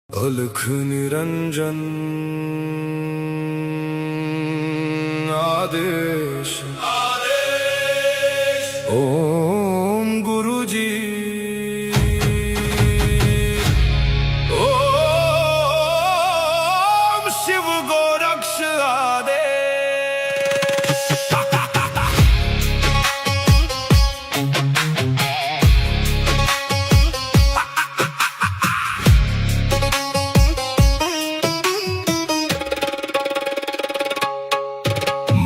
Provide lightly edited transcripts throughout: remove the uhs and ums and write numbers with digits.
अलख निरंजन आदेश ओम गुरुजी ओम शिव गोरक्ष आदेश।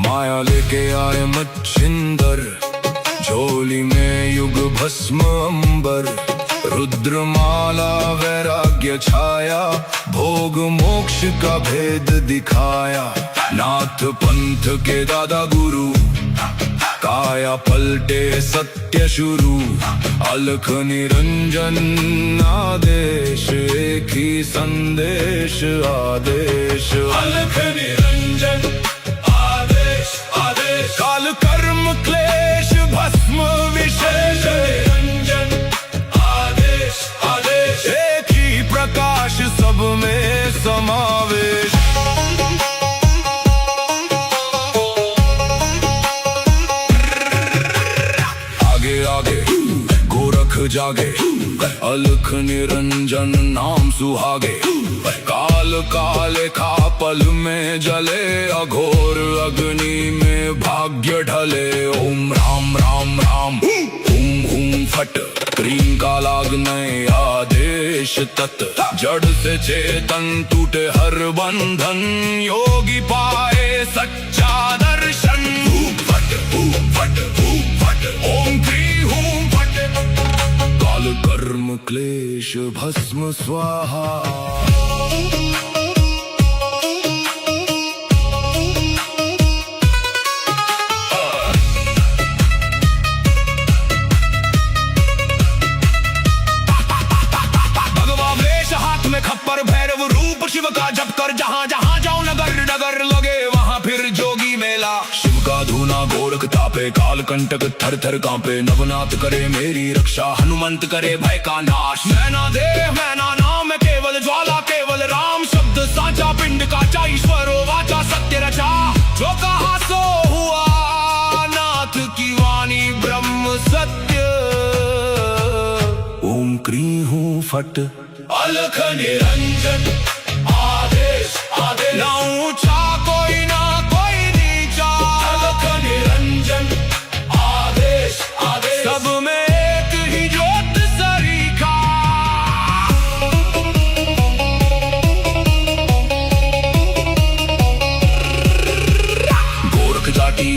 माया लेके आए मच्छिंदर, झोली में युग भस्म अंबर। रुद्रमाला वैराग्य छाया, भोग मोक्ष का भेद दिखाया। नाथ पंथ के दादा गुरु, काया पलटे सत्य शुरू। अलख निरंजन आदेश, एक ही संदेश आदेश। अलख निरंजन काल कर्म क्लेश भस्म विशेष। निरंजन आदेश आदेश, एक ही प्रकाश सब में समावेश। आगे आगे गोरख जागे, अलख निरंजन नाम सुहागे। काल काले का पल में जले, अघोर अग्नि में भाग्य ढले। ओम राम राम राम हूम हूम फट, क्रीम का लागने आदेश तत्। जड़ से चेतन टूटे हर बंधन, योगी पाए सच्चा दर्शन। फट फट फट, ओम क्रीम हूम फट। काल कर्म क्लेश भस्म स्वाहा। खप्पर भैरव रूप शिव का जप कर, जहाँ जहाँ जाऊं नगर नगर लगे वहाँ फिर जोगी मेला। शिव का धूना गोरख तापे, काल कंटक थर थर कांपे। नवनाथ करे मेरी रक्षा, हनुमंत करे भय का नाश। मैना देह मैना नाम केवल ज्वाला, केवल राम शब्द साचा। पिंड का चा ईश्वरो वाचा, सत्य रचा। जो कहा सो हुआ, नाथ की वाणी ब्रह्म सत्य। ओम क्रीं हूँ फट, अलख निरंजन आदेश आदेश। ना ऊंचा कोई ना कोई नीचा, अलख निरंजन आदेश आदेश। सब में एक ही ज्योत सरीखा। गोरख जाटी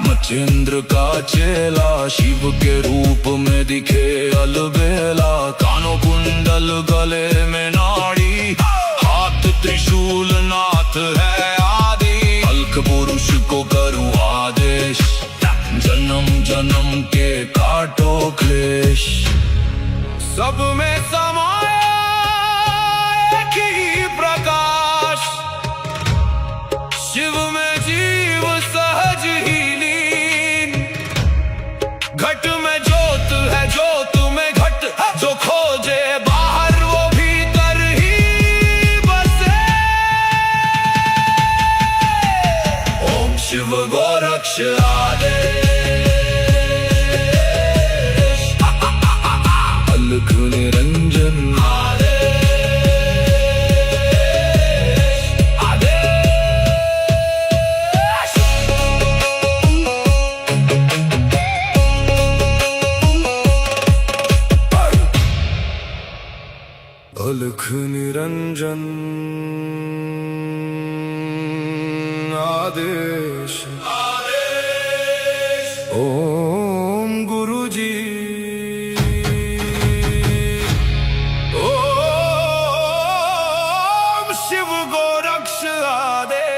मच्छिंद्र का चेला, शिव के रूप में दिखे अलबेला। कानों कुंडल गले में नाड़ी, हाथ त्रिशूल नाथ है आदि। अलख पुरुष को करूं आदेश, जन्म जन्म के काटो क्लेश। सब में समाया एक ही प्रकाश, शिव में जीव सहज ही लीन। घट में ज्योत है, ज्योत में घट। जो खोजे बाहर वो भीतर ही बसे। ओम शिव गोरक्ष आदेश। अलख निरंजन अलख निरंजन आदेश ओम गुरुजी ओम शिव गोरक्ष आदेश।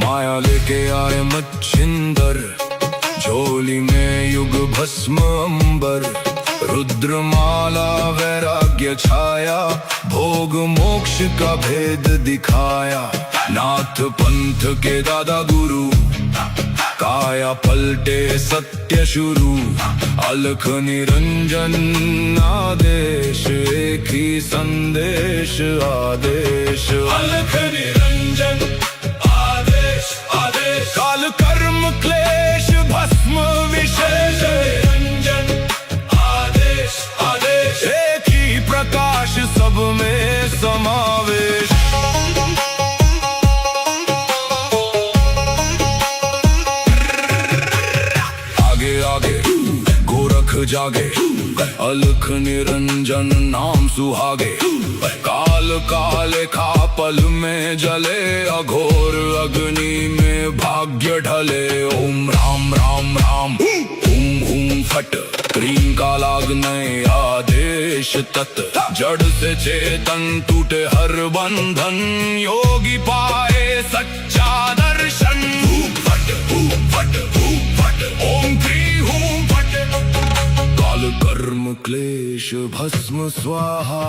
माया लेके आए मच्छिंदर, झोली में युग भस्म अंबर। रुद्रमाला वैराग्य छाया, भोग मोक्ष का भेद दिखाया। नाथ पंथ के दादा गुरु, काया पलटे सत्य शुरू। अलख निरंजन आदेश, एक ही संदेश आदेश। अलख निरंजन आदेश आदेश, काल कर्म क्लेश भस्म विशेष। निरंजन आदेश आदेश, एक ही प्रकाश सब में समावेश। गोरख जागे, अलख निरंजन नाम सुहागे। काल काले खा पल में जले, अघोर अग्नि में भाग्य ढले। ओम राम राम राम, हुम हुम फट, क्रीम का लागने आदेश तत्। जड़ से चेतन टूटे हर बंधन, योगी पाए सच्चा दर्शन। फट फट फट, ओम क्रीम हूं फट, काल कर्म क्लेश भस्म स्वाहा।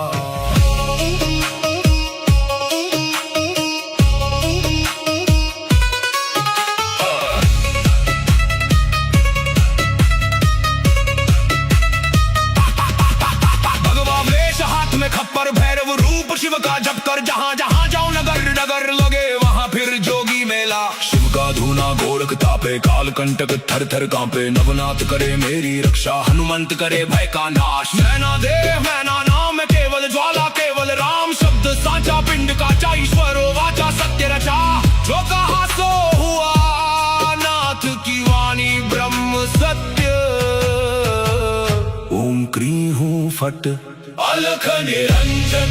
खप्पर भैरव रूप शिव का जप कर, जहाँ जहाँ जाओ नगर नगर लगे वहाँ फिर जोगी मेला। शिव का धूना गोरख तापे, काल कंटक थर थर कांपे। नवनाथ करे मेरी रक्षा, हनुमंत करे भय का नाश। मैना देव मैना नाम केवल ज्वाला, केवल राम शब्द साचा। पिंड काचा ईश्वरो वाचा, सत्य रचा। जो कहा सो हुआ, नाथ की वाणी ब्रह्म सत्य। ओम क्री हूँ फट, अलख निरंजन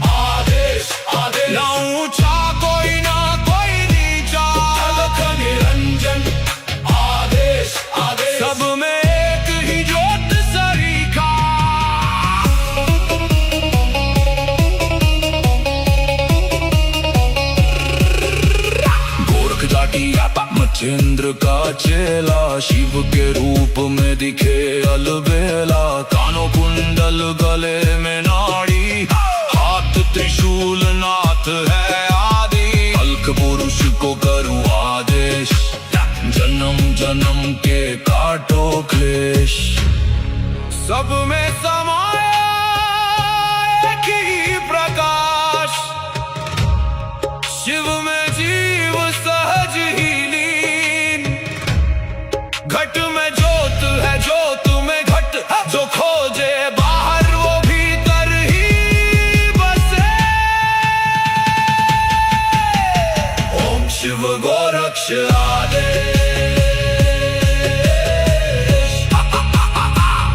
आदेश आदेश। ना ऊंचा कोई ना कोई नीचा, अलख निरंजन आदेश आदेश। सब में एक ही ज्योत सरीखा। गोरख जाटी मचेंद्र का चेला, शिव के रूप में दिखे अलबेला। कानों कुंडल गले में नाड़ी, हाथ त्रिशूल नाथ है आदि। अलख पुरुष को करूं आदेश, जन्म जन्म के काटो क्लेश। सब में समाया एक ही प्रकाश, शिव में जीव सहज ही लीन। घट में ज्योत है, ज्योत में घट, जो खोजे बाहर वो भीतर ही बसे। ओम शिव गोरक्ष आदेश,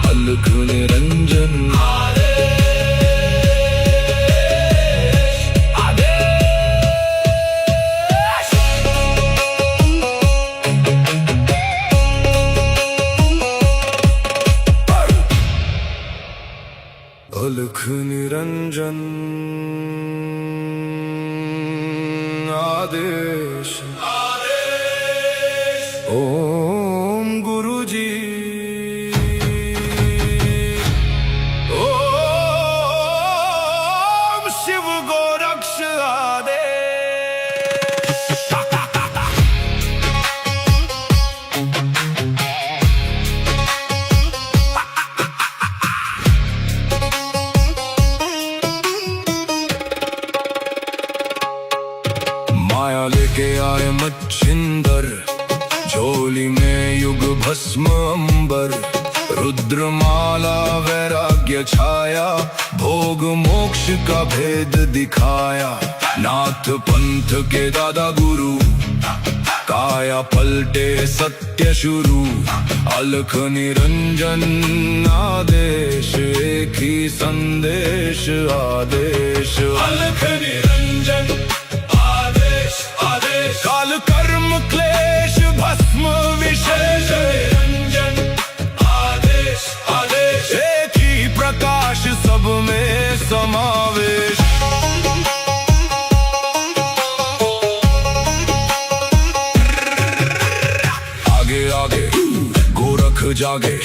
अलख निरंजन आदेश आदेश। अलख निरंजन आदेश आदेश। ओम गुरुजी, ओम शिव गोरक्ष आदेश। माया लेके आए मच्छिंदर, झोली में युग भस्म अंबर। रुद्रमाला वैराग्य छाया, भोग मोक्ष का भेद दिखाया। नाथ पंथ के दादा गुरु, काया पलटे सत्य शुरू। अलख निरंजन आदेश, एक ही संदेश आदेश। अलख निरंजन आदेश आदेश, काल कर्म क्लेश भस्म विशेष। निरंजन आदेश आदेश, एक ही प्रकाश सब में समावेश। आगे आगे गोरख जागे,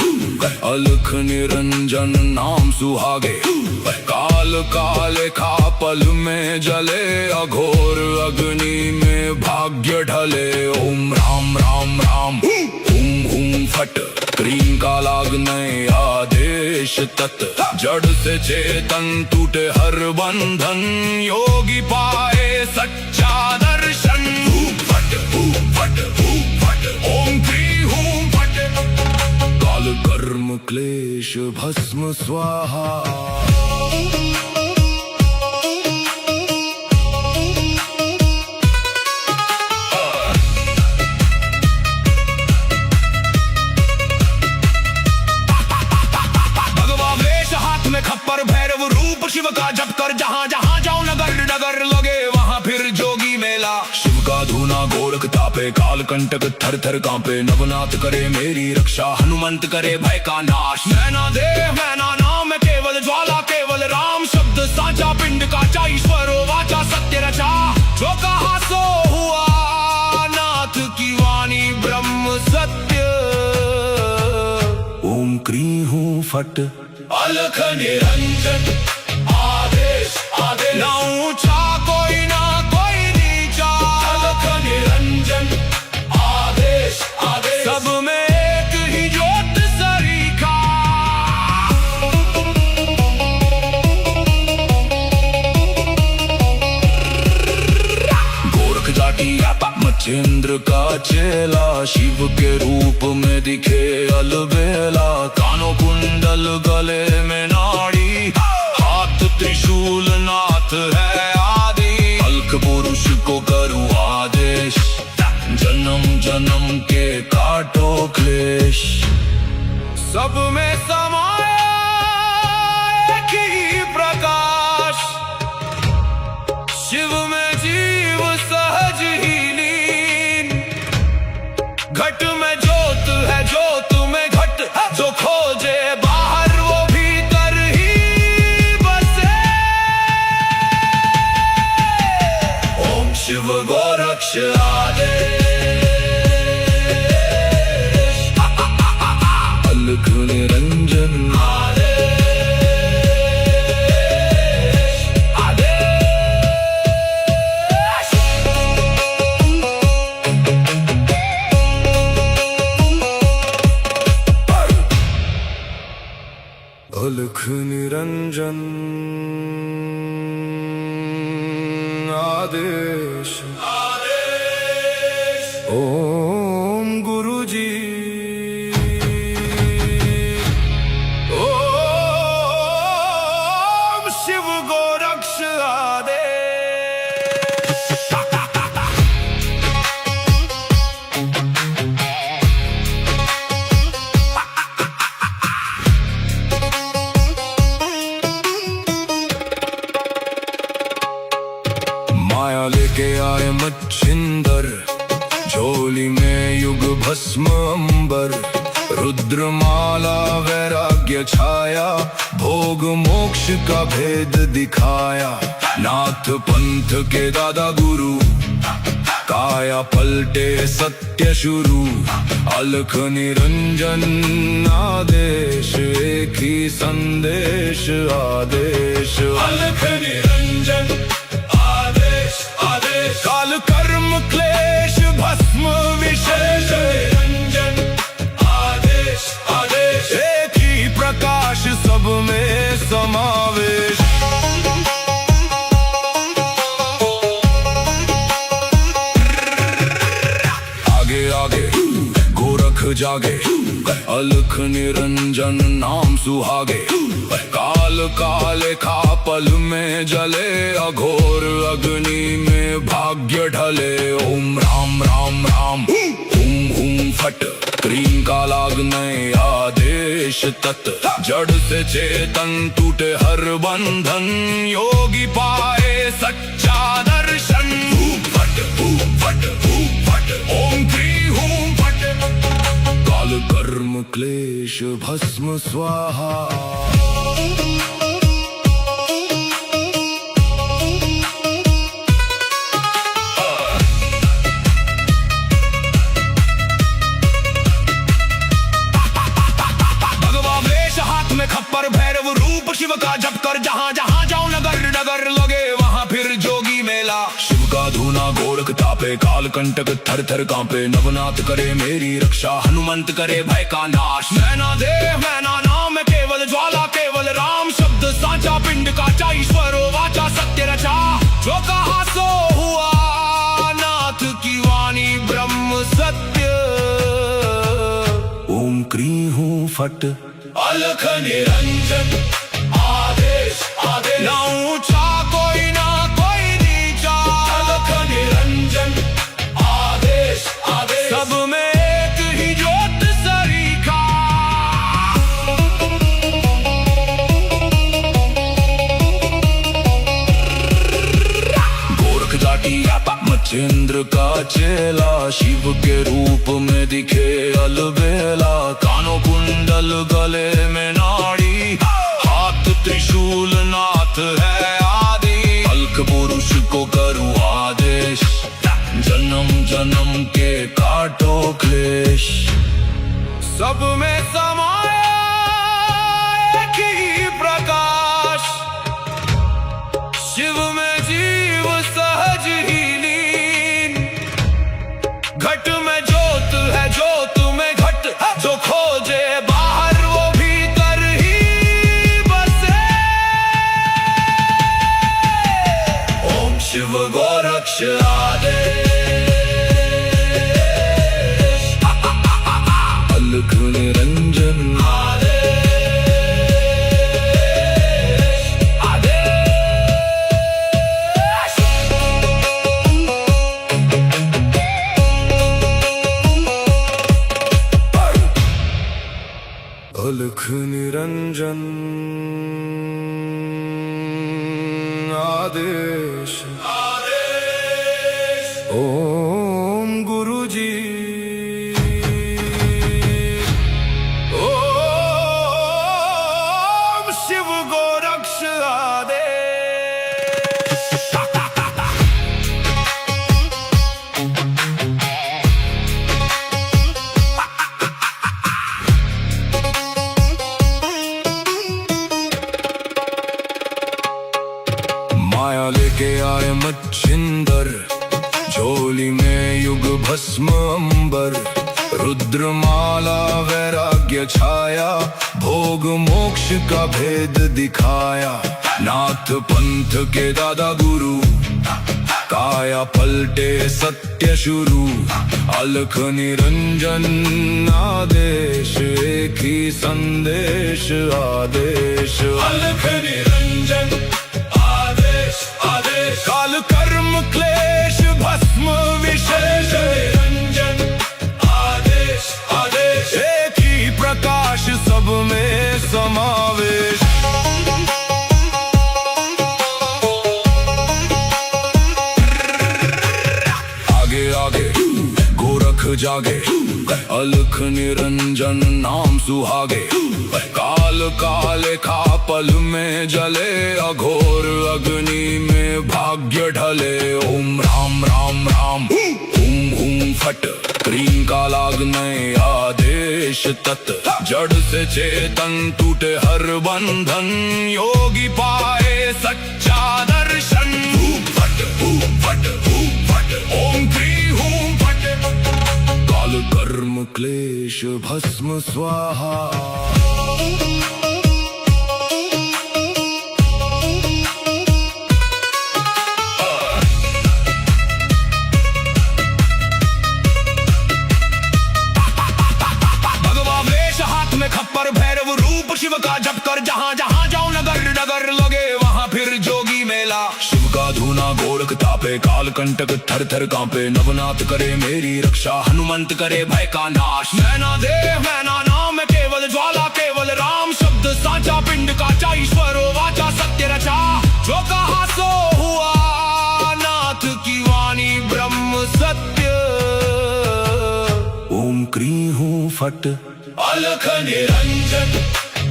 अलख निरंजन नाम सुहागे, काल काले खा पल में जले, अघोर अग्नि में भाग्य ढले। ओम राम राम राम हुम हुम फट, क्रीम का लागने आदेश तत्, जड़ से चेतन टूटे हर बंधन, योगी पाए सच्चा दर्शन। फट फट फट, ओम क्री हूम फट, काल कर्म क्लेश भस्म स्वाहा। खप्पर भैरव रूप शिव का जप कर, जहाँ जहाँ जाऊं नगर नगर लगे वहाँ फिर जोगी मेला। शिव का धूना गोरख तापे, काल कंटक थर थर कांपे, नवनाथ करे मेरी रक्षा, हनुमंत करे भय का नाश। मैना देव मैना नाम केवल ज्वाला, केवल राम शब्द साचा, पिंड का चा ईश्वर वाचा सत्य रचा। जो कहा सो हुआ, नाथ की वाणी ब्रह्म सत्य। ओम क्री हूँ फट, अलख निरंजन आदेश आदेश, ना ऊंचा कोई ना कोई नीचा। अलख निरंजन आदेश आदेश, सब में एक ही ज्योत सरीखा। गोरख जाटी मचेंद्र का चेला, शिव के रूप में दिखे अलबेला। कानों कुंडल गले में नाड़ी, हाथ त्रिशूल नाथ है आदि। अलख पुरुष को करूं आदेश, जन्म जन्म के काटो क्लेश। सब में समाया एक ही प्रकाश, शिव में जीव सहज ही लीन। घट में ज्योत है ज्योत में घट, जो खोजे बाहर वो भीतर ही बसे। ओम शिव गोरक्ष आदेश, अलख निरंजन आदेश आदेश। अलख निरंजन आदेश आदेश। ओम गुरु जी, ओम शिव गोरक्ष आदेश। माया लेके आए मच्छिंदर, झोली में युग भस्म अंबर। रुद्रमाला वैराग्य छाया, भोग मोक्ष का भेद दिखाया। नाथ पंथ के दादा गुरु, काया पलटे सत्य शुरू। अलख निरंजन आदेश, एक ही संदेश आदेश। अलख निरंजन आदेश आदेश, काल कर्म क्लेश भस्म विशेष। निरंजन आदेश आदेश, एक ही प्रकाश सब में समावेश। आगे आगे गोरख जागे, अलख निरंजन नाम सुहागे। काल काले खा पल में जले, अघोर अग्नि में भाग्य ढले। ओम राम राम राम हुम हुम फट, क्रीम का लागने आदेश तत्, जड़ से चेतन टूटे हर बंधन, योगी पाए सच्चा दर्शन। फट फट फट, ओम क्री हूम फट, काल कर्म क्लेश भस्म स्वाहा। तापे काल कंटक थर थर कांपे नवनाथ करे मेरी रक्षा हनुमंत करे भय का नाश मैना देव मैना नाम केवल ज्वाला केवल राम शब्द साचा पिंड काचा ईश्वरो वाचा सत्य रचा जो कहा सो हुआ नाथ की वाणी ब्रह्म सत्य ओम क्री हूँ फट अलख निरंजन आदेश आदेश ना ऊंचा कोई ना कोई नीचा अलख निरंजन आदेश आदेश सब में एक ही ज्योत सरीखा गोरख जाटी मच्छिंद्र का चेला शिव के रूप में दिखे अलबेला कानों कुंडल गले में नाड़ी हाथ त्रिशूल नाथ है आदि अलख पुरुष को करूँ आदेश जन्म जन्म के काटो क्लेश सब में समाया एक ही प्रकाश शिव में जीव सहज ही लीन घट में ज्योत है ज्योत में घट जो खोजे बाहर वो भीतर ही बसे ओम शिव गोरक्ष आदेश अलख निरंजन अलख निरंजन आदेश आदेश ओम गुरु जी ओम शिव गोरक्ष आदेश माया लेके आए मच्छिंदर झोली में युग भस्म अंबर रुद्रमाला वैराग्य छाया भोग मोक्ष का भेद दिखाया नाथ पंथ के दादा गुरु काया पलटे सत्य शुरू अलख निरंजन आदेश एक ही संदेश आदेश अलख निरंजन आदेश काल कर्म क्लेश भस्म विशेष निरंजन आदेश आदेश एक ही प्रकाश सब में समावेश आगे आगे गोरख जागे अलख निरंजन नाम सुहागे काल काले खा पल में जले अघोर अग्नि में भाग्य ढले ओम राम राम राम हुम हुम फट क्रीम का लागने आदेश तत् जड़ से चेतन टूटे हर बंधन योगी पाए सच्चा दर्शन फट ओम क्री हूँ फट काल कर्म क्लेश भस्म स्वाहा खप्पर भैरव रूप शिव का जप कर जहाँ जहाँ जाऊं नगर नगर लगे वहाँ फिर जोगी मेला शिव का धूना गोरख तापे काल कंटक थर थर कांपे नवनाथ करे मेरी रक्षा हनुमंत करे भय का नाश मैना देव मैना नाम केवल ज्वाला केवल राम शब्द साचा पिंड काचा ईश्वरो वाचा सत्य रचा जो कहा सो हुआ नाथ की वाणी ब्रह्म सत्य ओम क्री हूँ फट अलख निरंजन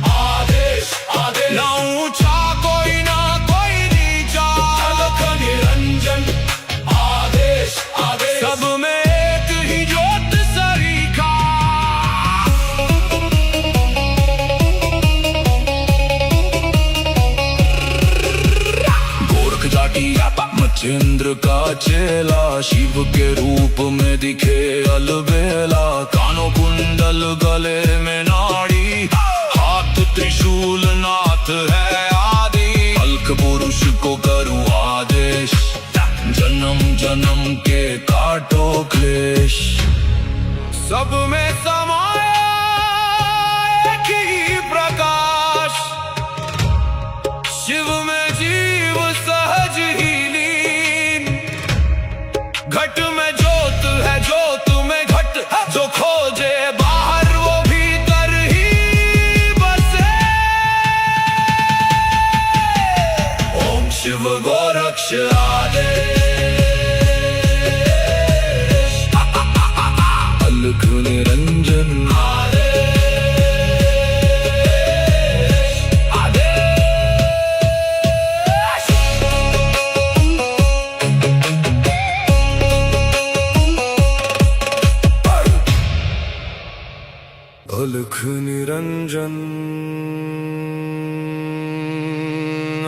आदेश आदेश ना ऊंचा कोई ना कोई नीचा अलख निरंजन आदेश आदेश सब में एक ही ज्योत सरीखा गोरख जाटी मच्छिंद्र का चेला शिव के रूप में दिखे अलबेला। कानों कुंडल गले में नाड़ी, हाथ त्रिशूल नाथ है आदि। अलख पुरुष को करूं आदेश, जन्म जन्म के काटो क्लेश। सब में समाया एक ही प्रकाश, शिव में जीव सहज ही लीन। घट में ज्योत है, ज्योत में घट, जो खोजे बाहर वो भीतर ही बसे। ओम शिव गोरक्ष आदेश, अलख निरंजन आदेश, आदेश। अलख निरंजन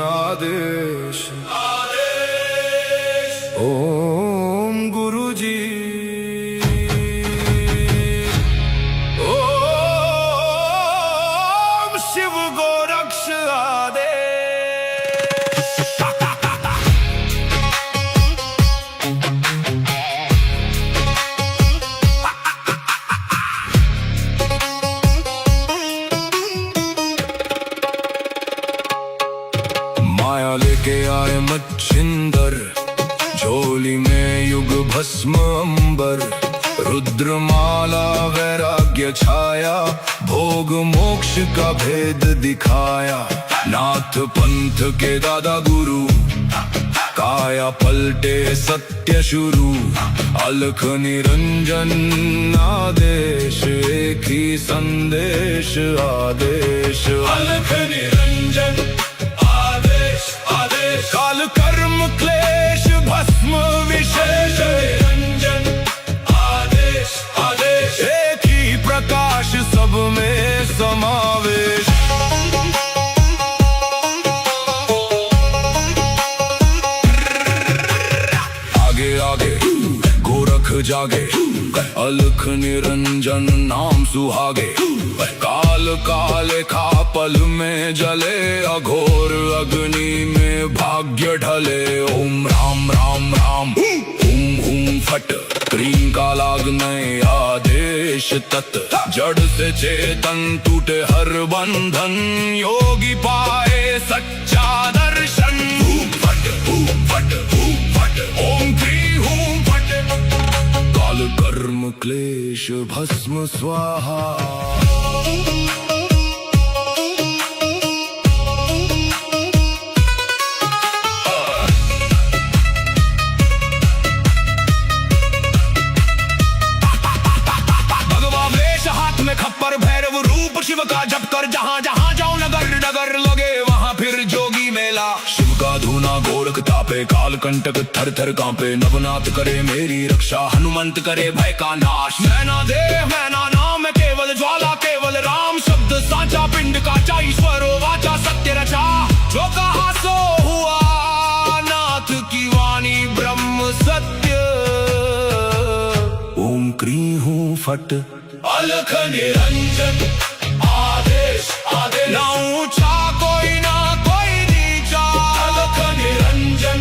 आदेश, आदेश। ओम गुरु जी, ओम शिव गोरक्ष आदेश। माया लेके आए मच्छिंदर, झोली में युग भस्म अंबर। रुद्रमाला वैराग्य छाया, भोग मोक्ष का भेद दिखाया। नाथ पंथ के दादा गुरु, काया पलटे सत्य शुरू। अलख निरंजन आदेश, एक ही संदेश आदेश। अलख निरंजन आदेश, आदेश। काल कर्म क्लेश भस्म विशेष, निरंजन आदेश, आदेश। एक ही प्रकाश सब में समावेश। आगे आगे गोरख जागे, अलख निरंजन नाम सुहागे। काल काले खा पल में जले, अघोर अग्नि में भाग्य ढले। ओम राम राम राम, हुम हुम फट, क्रीम का लागने आदेश तत्। जड़ से चेतन टूटे हर बंधन, योगी पाए सच्चा दर्शन। हुम फट, हुम फट, हुम फट, ओम क्री हुम फट। काल कर्म क्लेश भस्म स्वाहा। खप्पर भैरव रूप शिव का जप कर, जहाँ जहाँ जाऊं नगर नगर लगे वहाँ फिर जोगी मेला। शिव का धूना गोरख तापे, काल कंटक थर थर कांपे। नवनाथ करे मेरी रक्षा, हनुमंत करे भय का नाश। मैना देह मैना नाम है केवल ज्वाला, केवल राम शब्द साचा। पिंड का ईश्वरो वाचा सत्य रचा, जो कहा सो हुआ। नाथ की वाणी ब्रह्म सत्य। ओम क्री हूँ फट, अलख निरंजन आदेश, आदेश। ना ऊंचा कोई ना कोई नीचा, अलख निरंजन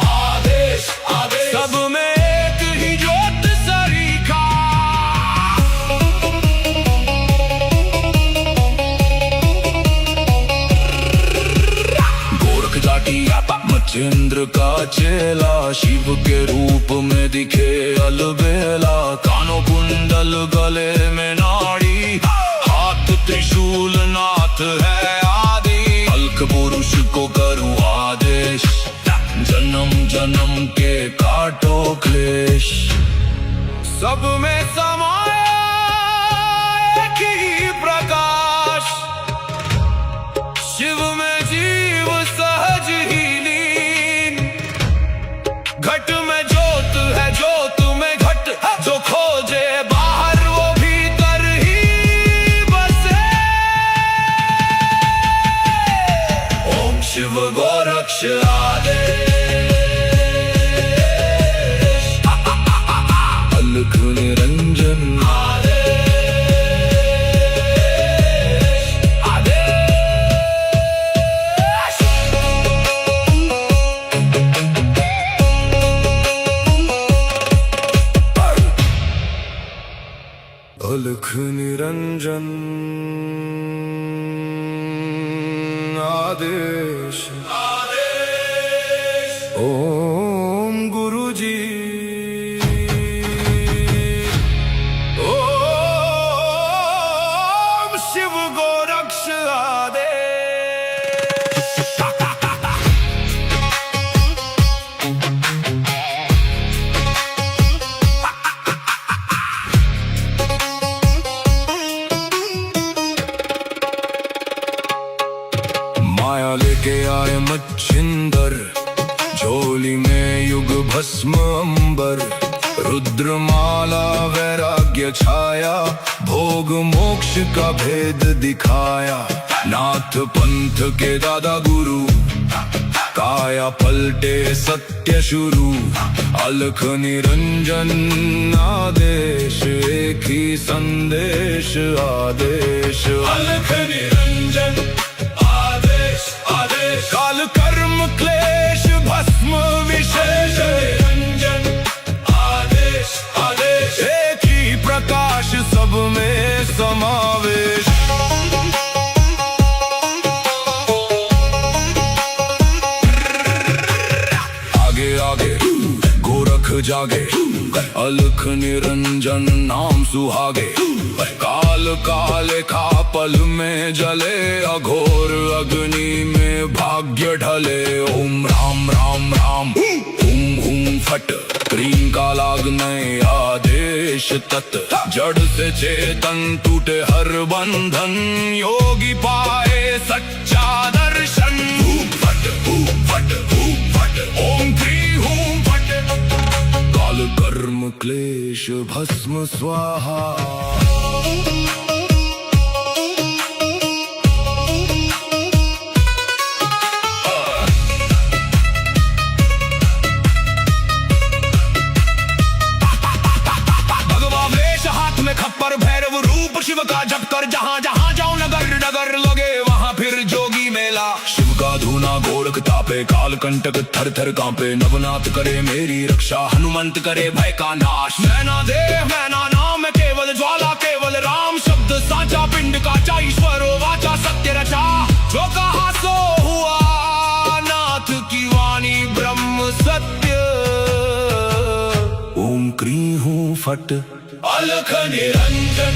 आदेश, आदेश। सब में एक ही ज्योत सरीखा। गोरख जाटी मच्छिंद्र का चेला, शिव के रूप में दिखे अलबेला। कानों कुंडल गले में नाड़ी, हाथ त्रिशूल नाथ है आदि। अलख पुरुष को करूं आदेश, जन्म जन्म के काटो क्लेश। सब में समाया एक ही प्रकाश, शिव में जीव सहज ही लीन। घट में ज्योत है, ज्योत में घट, जो खोजे बाहर वो भीतर ही बसे। ओम शिव गोरक्ष आदेश। अलख निरंजन आदेश ओम गुरु जी ओम शिव गोरक्ष आदेश। माया लेके आए मच्छिंदर, झोली में युग भस्म अंबर, रुद्रमाला वैराग्य छाया, भोग मोक्ष का भेद दिखाया। नाथ पंथ के दादा गुरु, काया पलटे सत्य शुरू। अलख निरंजन आदेश, एक ही संदेश आदेश। अलख निरंजन आदेश आदेश, काल कर्म क्लेश भस्म विशेष। निरंजन आदेश आदेश, एक ही प्रकाश सब में समावेश। आगे आगे गोरख जागे, अलख निरंजन नाम सुहागे। काल काले का पल में जले, अघोर अग्नि में भाग्य ढले। ओम राम राम राम हुम हुम फट, क्रीम का लागने आदेश तत्। जड़ से चेतन टूटे हर बंधन, योगी पाए सच्चा दर्शन। फट फट फट, ओम क्री हूं फट। काल कर्म क्लेश भस्म स्वाहा। खप्पर भैरव रूप शिव का जप कर, जहाँ जहाँ जाऊं नगर नगर लगे वहाँ फिर जोगी मेला। शिव का धूना गोरख तापे, काल कंटक थर थर कांपे। नवनाथ करे मेरी रक्षा, हनुमंत करे भय का नाश। मैना देह मैना नाम केवल ज्वाला, केवल राम शब्द साचा। पिंड का चा ईश्वरो वाचा, सत्य रचा जो कहा सो हुआ। नाथ की वाणी ब्रह्म सत्य। ओम क्री हूं फट, अलख निरंजन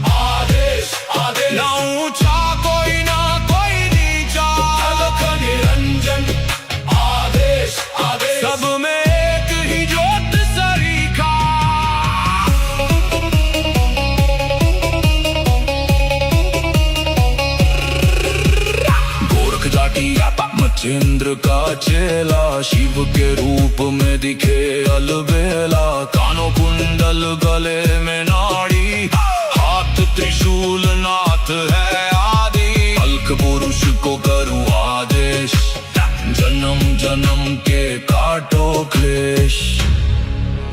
आदेश आदेश। ना ऊंचा कोई ना कोई नीचा, अलख निरंजन आदेश आदेश। सब में एक ही ज्योत सरीखा। गोरख जाटी मच्छिंद्र का चेला, शिव के रूप में दिखे अलबेला। कानों कुंडल गले में नाड़ी, हाथ त्रिशूल नाथ है आदि। अलख पुरुष को करूं आदेश, जन्म जन्म के काटो क्लेश।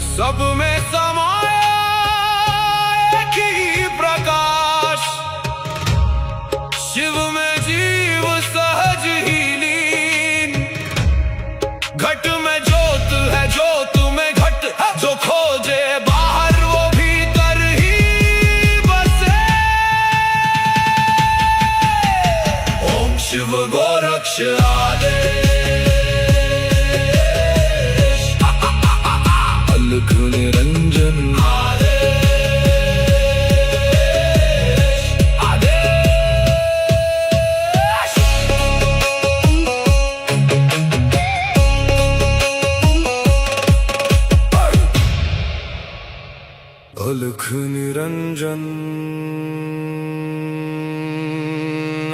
सब में समाया एक ही प्रकाश, शिव में जीव सहज ही लीन। घट में ज्योत है ज्योत में घट, जो खोजे बाहर वो भीतर ही बसे। ओम शिव गोरक्ष आदेश। अलख निरंजन अलख निरंजन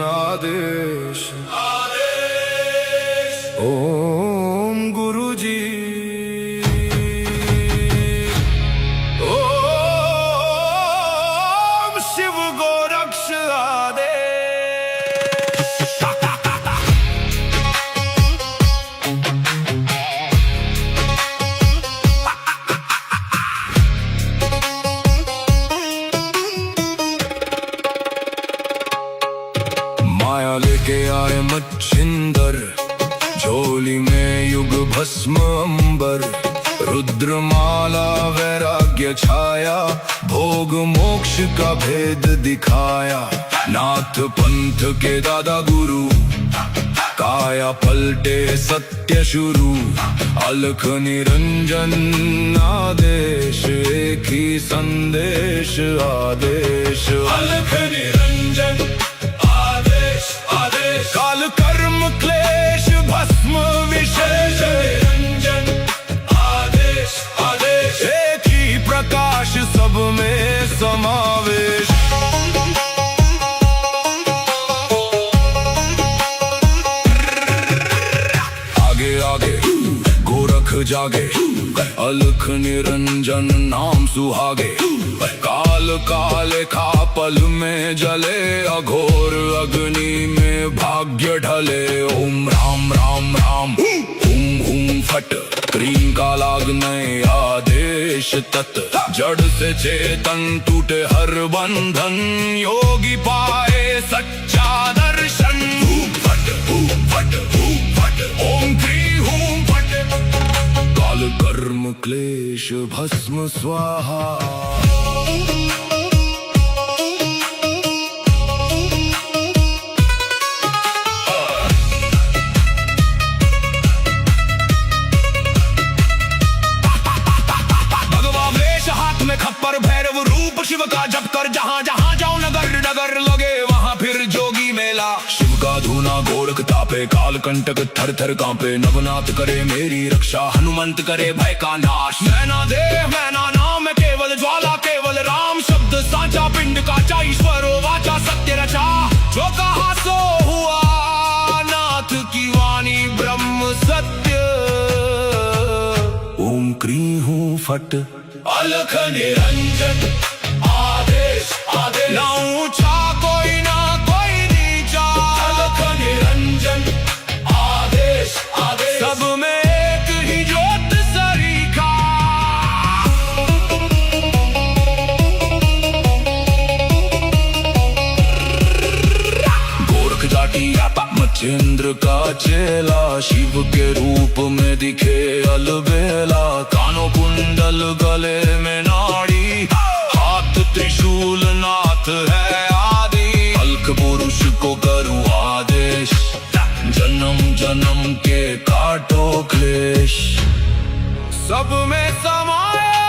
आदेश आदेश। ओम गुरु जी ओम शिव गोरक्ष आदेश। माया लेके आए मच्छिंदर, झोली में युग भस्म अंबर, रुद्रमाला वैराग्य छाया, भोग मोक्ष का भेद दिखाया। नाथ पंथ के दादा गुरु, काया पलटे सत्य शुरू। अलख निरंजन आदेश, एक ही संदेश आदेश। अलख निरंजन आदेश आदेश, काल कर्म क्लेश भस्म विशेष। निरंजन आदेश आदेश, एक ही प्रकाश सब में समावेश। आगे आगे गोरख जागे, अलख निरंजन नाम सुहागे। काल काले खा पल में जले, अघोर अग्नि में भाग्य ढले। ओम राम राम राम, हुम हुम फट, क्रीम का लागने आदेश तत्। जड़ से चेतन टूटे हर बंधन, योगी पाए सच्चा दर्शन। फट फट फट, ओम क्री हूं फट। काल कर्म क्लेश भस्म स्वाहा। खप्पर भैरव रूप शिव का जप कर, जहाँ जहाँ जाओ नगर नगर लगे वहाँ फिर जोगी मेला। शिव का धूना गोरख तापे, काल कंटक थर थर कांपे। नवनाथ करे मेरी रक्षा, हनुमंत करे भय का नाश। मैना देह मैना नाम केवल ज्वाला, केवल राम शब्द साचा। पिंड काचा ईश्वरो वाचा, सत्य रचा। जो कहा सो हुआ, नाथ की वाणी ब्रह्म सत्य। ओम क्री हूं फट, अलख निरंजन आदेश आदेश। ना ऊंचा कोई ना कोई नीचा, अलख निरंजन आदेश आदेश। सब में एक ही ज्योत सरीखा। गोरख जाटी मच्छिंद्र का चेला, शिव के रूप में दिखे अलबेला। कानों कुंडल गले में नाड़ी, हाथ त्रिशूल नाथ है आदि। अलख पुरुष को करूं आदेश, जन्म जन्म के काटो क्लेश। सब में समाया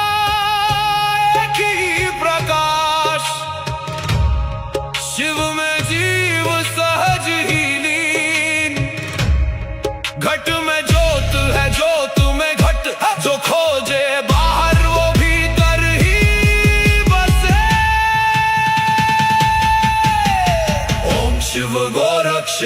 एक ही प्रकाश, शिव में जीव सहज ही लीन। घट में ज्योत है, ज्योत में घट। जो खोजे बाहर वो भीतर ही बसे। ओम शिव गोरक्ष